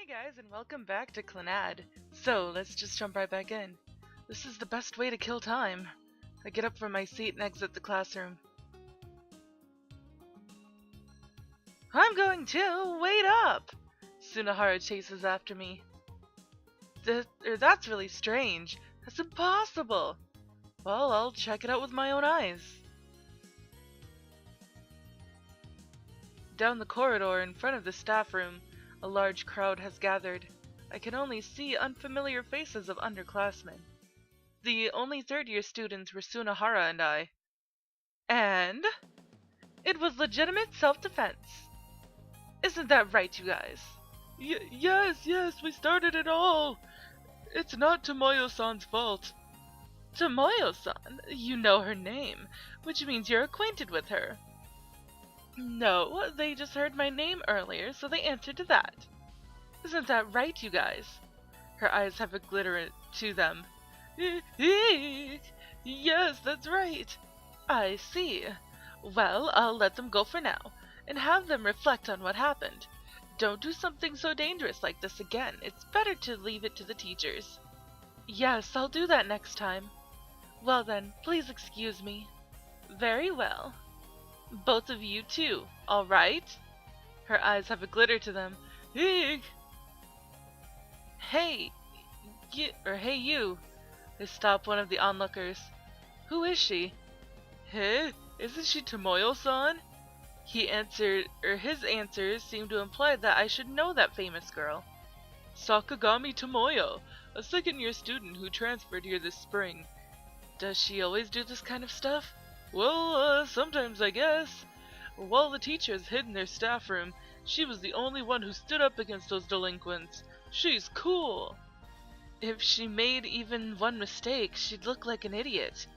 guys, and welcome back to Clannad. So, let's just jump right back in. This is the best way to kill time. I get up from my seat and exit the classroom. I'm going to! Wait up! Sunohara chases after me. That's really strange. That's impossible! Well, I'll check it out with my own eyes. Down the corridor in front of the staff room, a large crowd has gathered. I can only see unfamiliar faces of underclassmen. The only third-year students were Sunohara and I. And it was legitimate self-defense. Isn't that right, you guys? Yes, we started it all. It's not Tomoyo-san's fault. Tomoyo-san? You know her name, which means you're acquainted with her. No, they just heard my name earlier, so they answered to that. Isn't that right, you guys? Her eyes have a glitter to them. Yes, that's right. I see. Well, I'll let them go for now, and have them reflect on what happened. Don't do something so dangerous like this again. It's better to leave it to the teachers. Yes, I'll do that next time. Well then, please excuse me. Very well. Both of you too, all right? Her eyes have a glitter to them. Hey, you. They stop one of the onlookers. Who is she? Hey, isn't she Tomoyo-san? His answers seem to imply that I should know that famous girl. Sakagami Tomoyo, a second-year student who transferred here this spring. Does she always do this kind of stuff? Well, sometimes I guess. While the teachers hid in their staff room, she was the only one who stood up against those delinquents. She's cool. If she made even one mistake, she'd look like an idiot.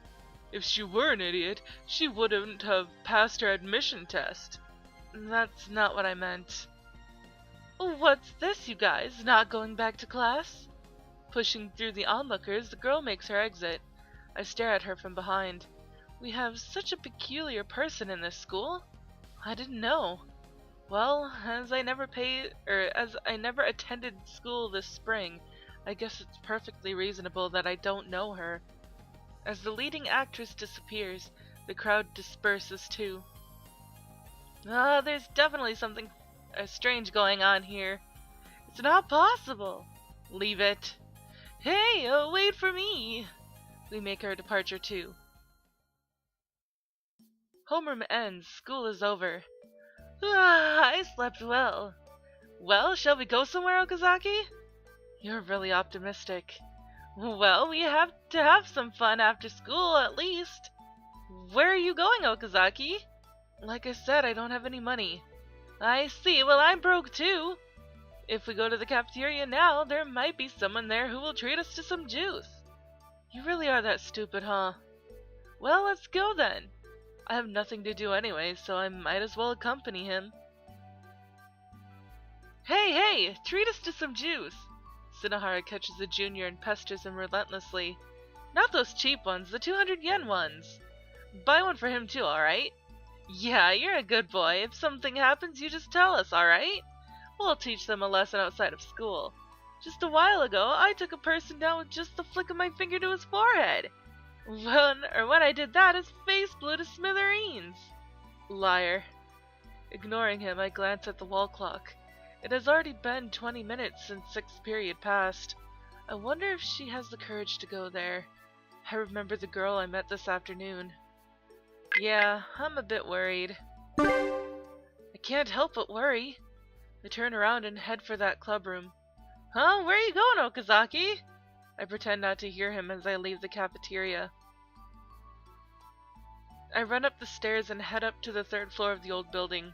If she were an idiot, she wouldn't have passed her admission test. That's not what I meant. What's this, you guys? Not going back to class? Pushing through the onlookers, the girl makes her exit. I stare at her from behind. We have such a peculiar person in this school. I didn't know. Well, as I never attended school this spring, I guess it's perfectly reasonable that I don't know her. As the leading actress disappears, the crowd disperses too. There's definitely something strange going on here. It's not possible. Leave it. Hey, wait for me. We make our departure too. Homeroom ends. School is over. I slept well. Well, shall we go somewhere, Okazaki? You're really optimistic. Well, we have to have some fun after school, at least. Where are you going, Okazaki? Like I said, I don't have any money. I see. Well, I'm broke too. If we go to the cafeteria now, there might be someone there who will treat us to some juice. You really are that stupid, huh? Well, let's go then. I have nothing to do anyway, so I might as well accompany him. Hey, treat us to some juice. Sunohara catches a junior and pesters him relentlessly. Not those cheap ones, the 200 yen ones. Buy one for him too, alright? Yeah, you're a good boy. If something happens, you just tell us, alright? We'll teach them a lesson outside of school. Just a while ago, I took a person down with just the flick of my finger to his forehead. When I did that, his face blew to smithereens. Liar. Ignoring him, I glance at the wall clock. It has already been 20 minutes since 6th period passed. I wonder if she has the courage to go there. I remember the girl I met this afternoon. Yeah, I'm a bit worried. I can't help but worry. I turn around and head for that club room. Huh? Where are you going, Okazaki? I pretend not to hear him as I leave the cafeteria. I run up the stairs and head up to the 3rd floor of the old building.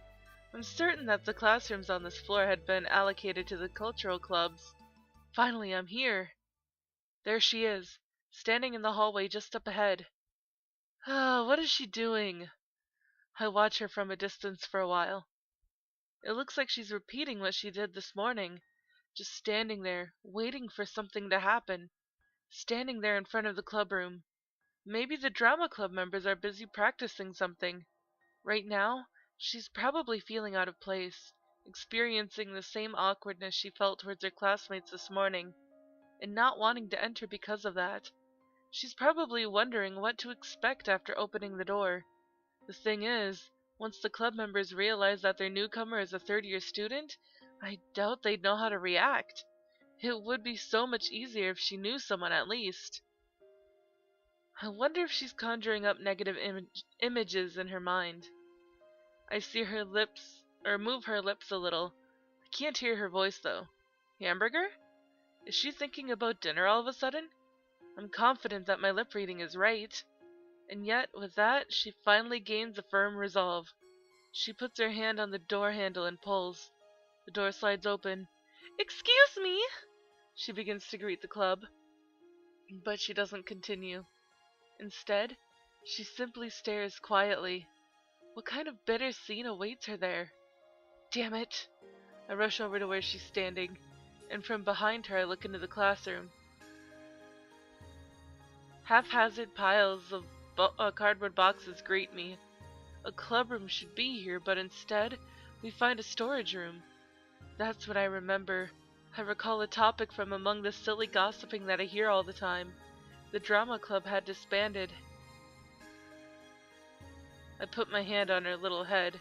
I'm certain that the classrooms on this floor had been allocated to the cultural clubs. Finally, I'm here. There she is, standing in the hallway just up ahead. What is she doing? I watch her from a distance for a while. It looks like she's repeating what she did this morning, just standing there, waiting for something to happen. Standing there in front of the club room. Maybe the drama club members are busy practicing something. Right now, she's probably feeling out of place. experiencing the same awkwardness she felt towards her classmates this morning, and not wanting to enter because of that. She's probably wondering what to expect after opening the door. The thing is, once the club members realize that their newcomer is a third-year student, I doubt they'd know how to react. It would be so much easier if she knew someone at least. I wonder if she's conjuring up negative images in her mind. I see her lips, or move her lips a little. I can't hear her voice though. Hamburger? Is she thinking about dinner all of a sudden? I'm confident that my lip reading is right. And yet, with that, she finally gains a firm resolve. She puts her hand on the door handle and pulls. The door slides open. "Excuse me!" She begins to greet the club. But she doesn't continue. Instead, she simply stares quietly. What kind of bitter scene awaits her there? Damn it! I rush over to where she's standing, and from behind her I look into the classroom. Haphazard piles of cardboard boxes greet me. A clubroom should be here, but instead, we find a storage room. That's what I remember. I recall a topic from among the silly gossiping that I hear all the time. The drama club had disbanded. I put my hand on her little head.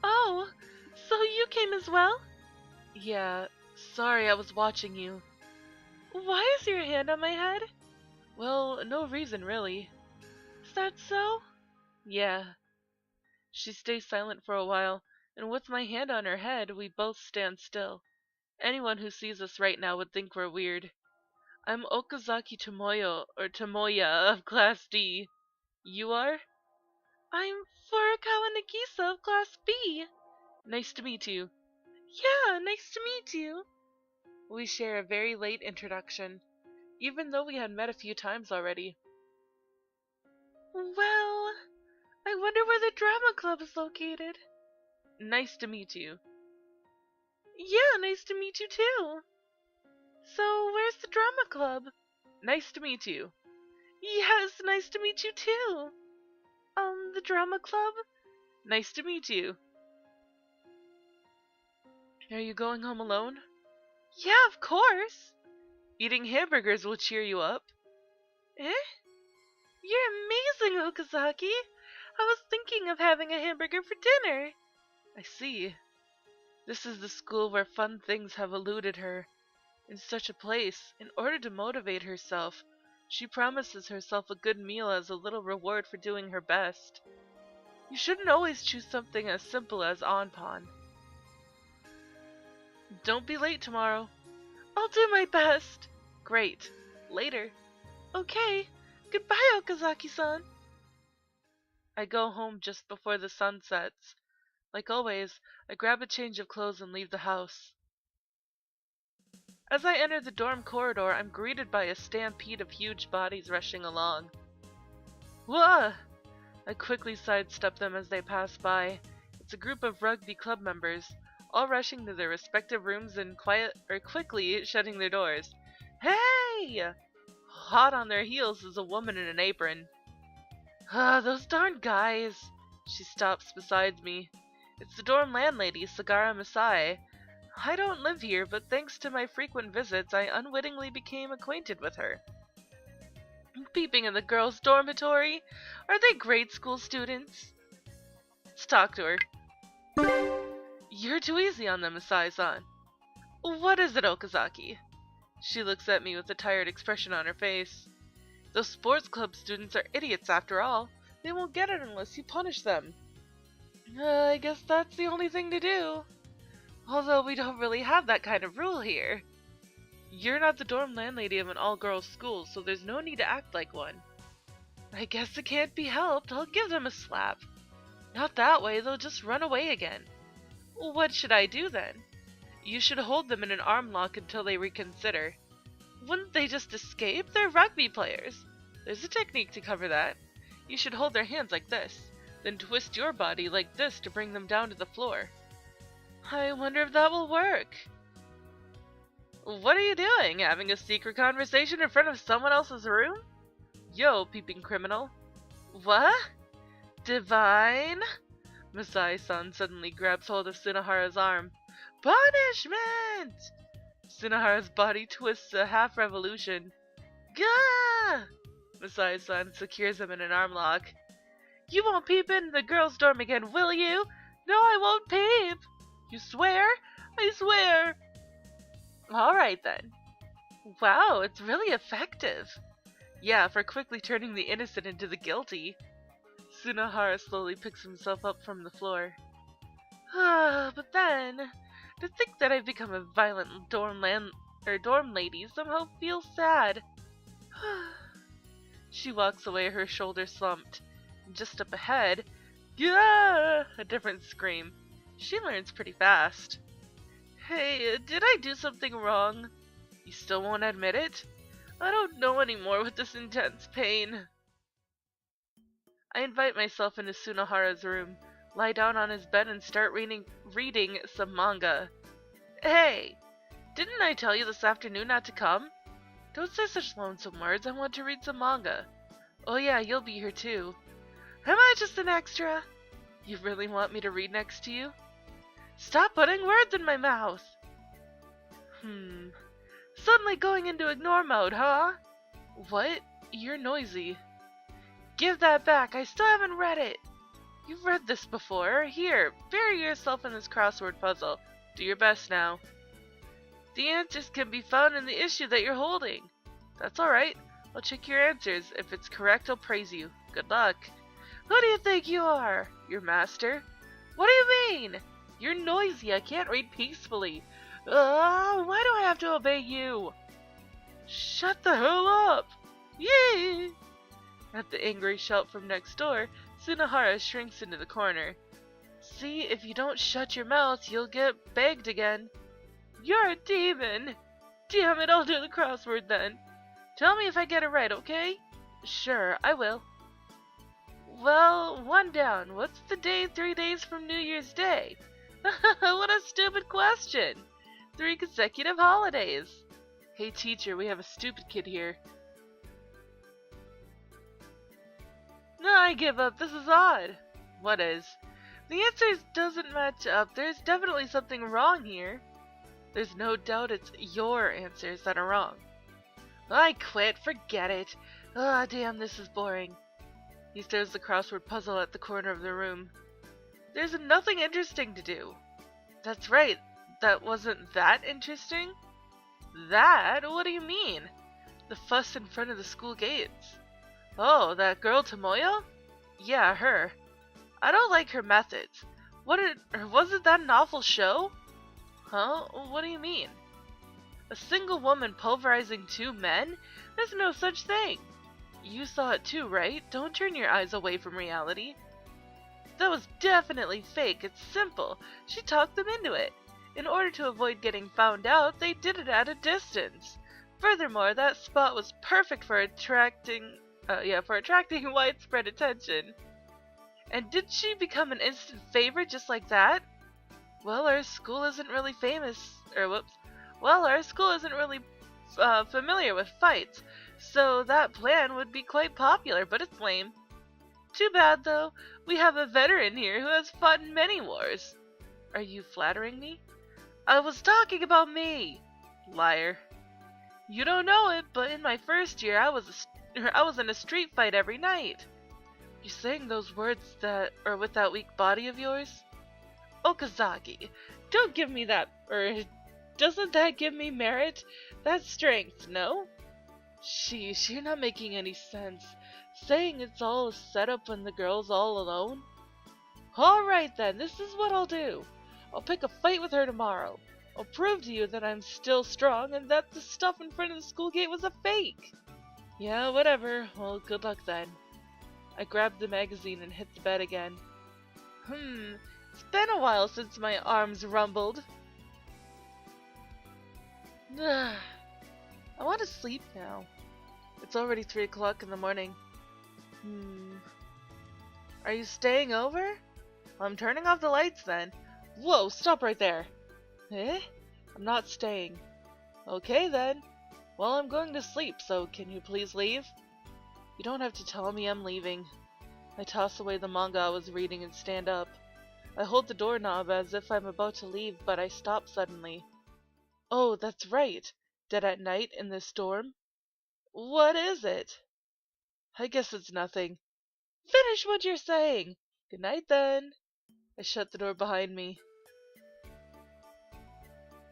"Oh, so you came as well?" "Yeah, sorry I was watching you." "Why is your hand on my head?" "Well, no reason really." "Is that so?" "Yeah." She stays silent for a while, and with my hand on her head, we both stand still. Anyone who sees us right now would think we're weird. I'm Okazaki Tomoyo, or Tomoya, of Class D. You are? "I'm Furukawa Nagisa of Class B." "Nice to meet you." "Yeah, nice to meet you." We share a very late introduction, even though we had met a few times already. "Well, I wonder where the drama club is located." "Nice to meet you." "Yeah, nice to meet you too." "So, where's the drama club?" "Nice to meet you." "Yes, nice to meet you too." The drama club?" "Nice to meet you." "Are you going home alone?" "Yeah, of course." "Eating hamburgers will cheer you up." "Eh? You're amazing, Okazaki. I was thinking of having a hamburger for dinner." "I see. This is the school where fun things have eluded her. In such a place, in order to motivate herself, she promises herself a good meal as a little reward for doing her best. You shouldn't always choose something as simple as onpan." "Don't be late tomorrow." "I'll do my best." "Great. Later." "Okay. Goodbye, Okazaki-san." I go home just before the sun sets. Like always, I grab a change of clothes and leave the house. As I enter the dorm corridor, I'm greeted by a stampede of huge bodies rushing along. Whoa! I quickly sidestep them as they pass by. It's a group of rugby club members, all rushing to their respective rooms and quickly shutting their doors. "Hey!" Hot on their heels is a woman in an apron. Those darn guys." She stops beside me. It's the dorm landlady, Sagara Masai. I don't live here, but thanks to my frequent visits, I unwittingly became acquainted with her. "Peeping in the girls' dormitory? Are they grade school students?" Let's talk to her. "You're too easy on them, Masai-san." "What is it, Okazaki?" She looks at me with a tired expression on her face. "Those sports club students are idiots after all. They won't get it unless you punish them." I guess that's the only thing to do. Although we don't really have that kind of rule here. You're not the dorm landlady of an all-girls school, so there's no need to act like one. I guess it can't be helped. I'll give them a slap. Not that way, they'll just run away again. What should I do then? You should hold them in an arm lock until they reconsider. Wouldn't they just escape? They're rugby players. There's a technique to cover that. You should hold their hands like this, then twist your body like this to bring them down to the floor. I wonder if that will work. What are you doing? Having a secret conversation in front of someone else's room? Yo, peeping criminal. What? Divine? Masai-san suddenly grabs hold of Sunohara's arm. Punishment! Sunohara's body twists a half revolution. Gah! Masai-san secures him in an arm lock. You won't peep into the girls' dorm again, will you? No, I won't peep! You swear? I swear! Alright then. Wow, it's really effective. Yeah, for quickly turning the innocent into the guilty. Sunohara slowly picks himself up from the floor. But then, to think that I've become a violent dorm lady somehow feels sad. She walks away, her shoulders slumped. And just up ahead, yeah, a different scream. She learns pretty fast. Hey, did I do something wrong? You still won't admit it? I don't know anymore with this intense pain. I invite myself into Sunohara's room, lie down on his bed and start reading some manga. Hey, didn't I tell you this afternoon not to come? Don't say such lonesome words, I want to read some manga. Oh yeah, you'll be here too. Am I just an extra? You really want me to read next to you? Stop putting words in my mouth! Suddenly going into ignore mode, huh? What? You're noisy. Give that back, I still haven't read it! You've read this before. Here, bury yourself in this crossword puzzle. Do your best now. The answers can be found in the issue that you're holding. That's alright. I'll check your answers. If it's correct, I'll praise you. Good luck. Who do you think you are? Your master? What do you mean? You're noisy. I can't read peacefully. Why do I have to obey you? Shut the hell up! Yee! At the angry shout from next door, Sunohara shrinks into the corner. See, if you don't shut your mouth, you'll get begged again. You're a demon! Damn it, I'll do the crossword then. Tell me if I get it right, okay? Sure, I will. Well, one down. What's the day 3 days from New Year's Day? What a stupid question! 3 consecutive holidays. Hey teacher, we have a stupid kid here. No, I give up. This is odd. What is? The answers doesn't match up. There's definitely something wrong here. There's no doubt it's your answers that are wrong. I quit. Forget it. Damn, this is boring. He stares the crossword puzzle at the corner of the room. There's nothing interesting to do. That's right. That wasn't that interesting? That? What do you mean? The fuss in front of the school gates. Oh, that girl Tomoyo? Yeah, her. I don't like her methods. Wasn't that an awful show? Huh? What do you mean? A single woman pulverizing 2 men? There's no such thing. You saw it too, right? Don't turn your eyes away from reality. That was definitely fake. It's simple. She talked them into it. In order to avoid getting found out, they did it at a distance. Furthermore, that spot was perfect for attracting widespread attention. And did she become an instant favorite just like that? Well, our school isn't really familiar with fights, so that plan would be quite popular, but it's lame. Too bad, though. We have a veteran here who has fought in many wars. Are you flattering me? I was talking about me! Liar. You don't know it, but in my first year, I was in a street fight every night. You saying those words that are with that weak body of yours? Okazaki, don't give me that, doesn't that give me merit? That's strength, no? Sheesh, you're not making any sense. Saying it's all a setup when the girl's all alone? Alright then, this is what I'll do. I'll pick a fight with her tomorrow. I'll prove to you that I'm still strong and that the stuff in front of the school gate was a fake. Yeah, whatever. Well, good luck then. I grabbed the magazine and hit the bed again. It's been a while since my arms rumbled. I want to sleep now. It's already 3 o'clock in the morning. Are you staying over? Well, I'm turning off the lights then. Whoa, stop right there. Eh? I'm not staying. Okay then. Well, I'm going to sleep, so can you please leave? You don't have to tell me I'm leaving. I toss away the manga I was reading and stand up. I hold the doorknob as if I'm about to leave, but I stop suddenly. Oh, that's right. Dead at night in this storm? What is it? I guess it's nothing. Finish what you're saying. Good night, then. I shut the door behind me.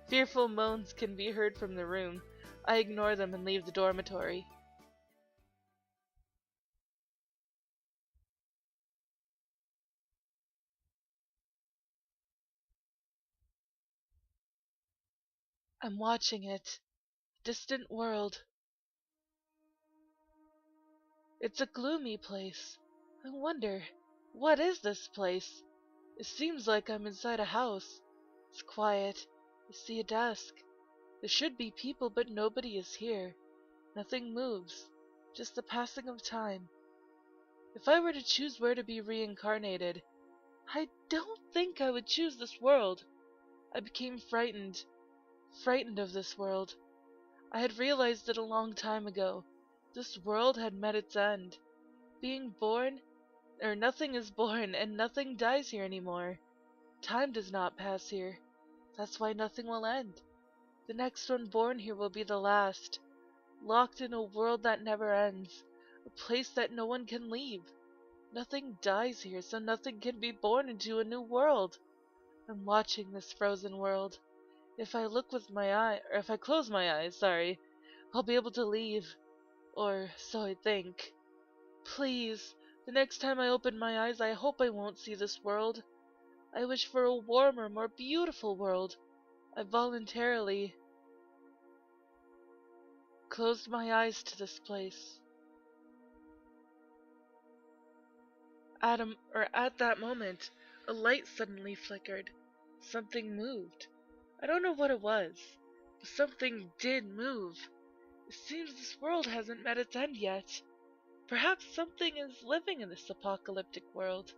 Fearful moans can be heard from the room. I ignore them and leave the dormitory. I'm watching it. Distant world. It's a gloomy place. I wonder, what is this place? It seems like I'm inside a house. It's quiet. I see a desk. There should be people, but nobody is here. Nothing moves. Just the passing of time. If I were to choose where to be reincarnated, I don't think I would choose this world. I became frightened. Frightened of this world. I had realized it a long time ago. This world had met its end. Being born, or nothing is born, and nothing dies here anymore. Time does not pass here. That's why nothing will end. The next one born here will be the last. Locked in a world that never ends. A place that no one can leave. Nothing dies here, so nothing can be born into a new world. I'm watching this frozen world. If I look with my eye, or if I close my eyes, sorry, I'll be able to leave. Or so I think. Please, the next time I open my eyes, I hope I won't see this world. I wish for a warmer, more beautiful world. I voluntarily closed my eyes to this place. At that moment, a light suddenly flickered. Something moved. I don't know what it was, but something did move. It seems this world hasn't met its end yet. Perhaps something is living in this apocalyptic world.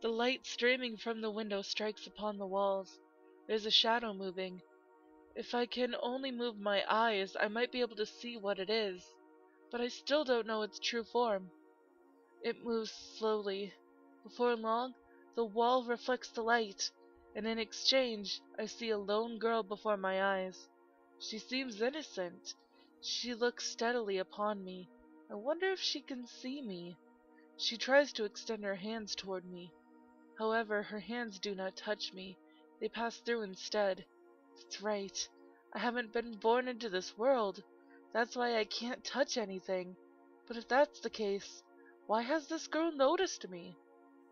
The light streaming from the window strikes upon the walls. There's a shadow moving. If I can only move my eyes, I might be able to see what it is, but I still don't know its true form. It moves slowly. Before long, the wall reflects the light, and in exchange, I see a lone girl before my eyes. She seems innocent. She looks steadily upon me. I wonder if she can see me. She tries to extend her hands toward me. However, her hands do not touch me. They pass through instead. That's right. I haven't been born into this world. That's why I can't touch anything. But if that's the case, why has this girl noticed me?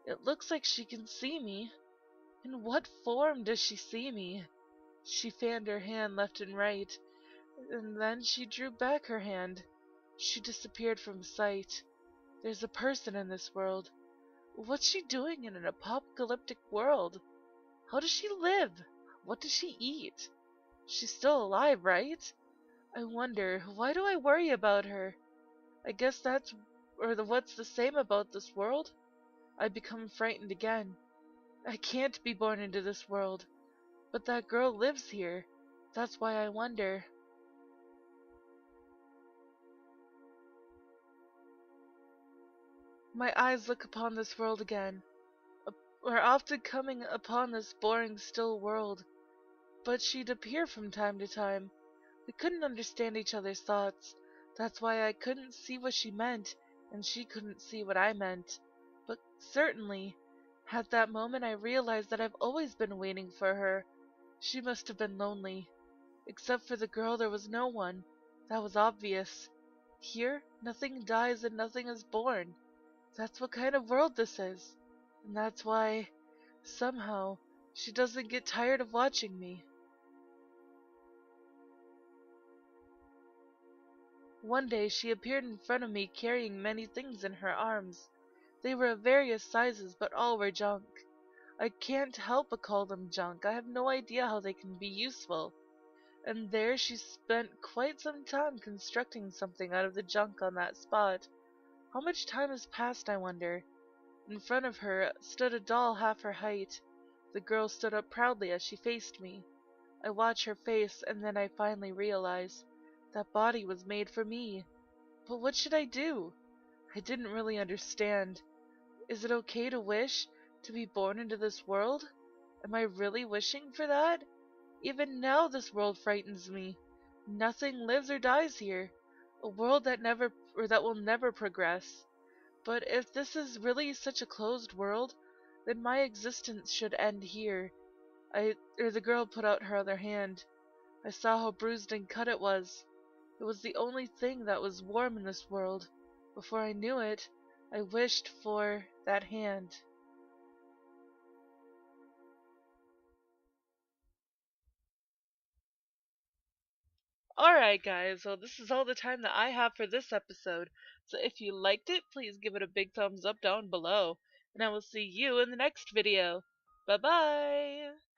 It looks like she can see me. In what form does she see me? She fanned her hand left and right, and then she drew back her hand. She disappeared from sight. There's a person in this world. What's she doing in an apocalyptic world? How does she live? What does she eat? She's still alive, right? I wonder, why do I worry about her? I guess what's the same about this world? I become frightened again. I can't be born into this world. But that girl lives here. That's why I wonder. My eyes look upon this world again. We're often coming upon this boring, still world. But she'd appear from time to time. We couldn't understand each other's thoughts. That's why I couldn't see what she meant, and she couldn't see what I meant. But certainly, at that moment I realized that I've always been waiting for her. She must have been lonely. Except for the girl, there was no one. That was obvious. Here, nothing dies and nothing is born. That's what kind of world this is. And that's why, somehow, she doesn't get tired of watching me. One day she appeared in front of me carrying many things in her arms. They were of various sizes, but all were junk. I can't help but call them junk. I have no idea how they can be useful. And there she spent quite some time constructing something out of the junk on that spot. How much time has passed, I wonder? In front of her stood a doll half her height. The girl stood up proudly as she faced me. I watched her face, and then I finally realized that body was made for me. But what should I do? I didn't really understand. Is it okay to wish? To be born into this world? Am I really wishing for that? Even now this world frightens me. Nothing lives or dies here. A world that never or that will never progress. But if this is really such a closed world, then my existence should end here. The girl put out her other hand. I saw how bruised and cut it was. It was the only thing that was warm in this world. Before I knew it, I wished for that hand. Alright, guys, well, this is all the time that I have for this episode. So if you liked it, please give it a big thumbs up down below. And I will see you in the next video. Bye bye!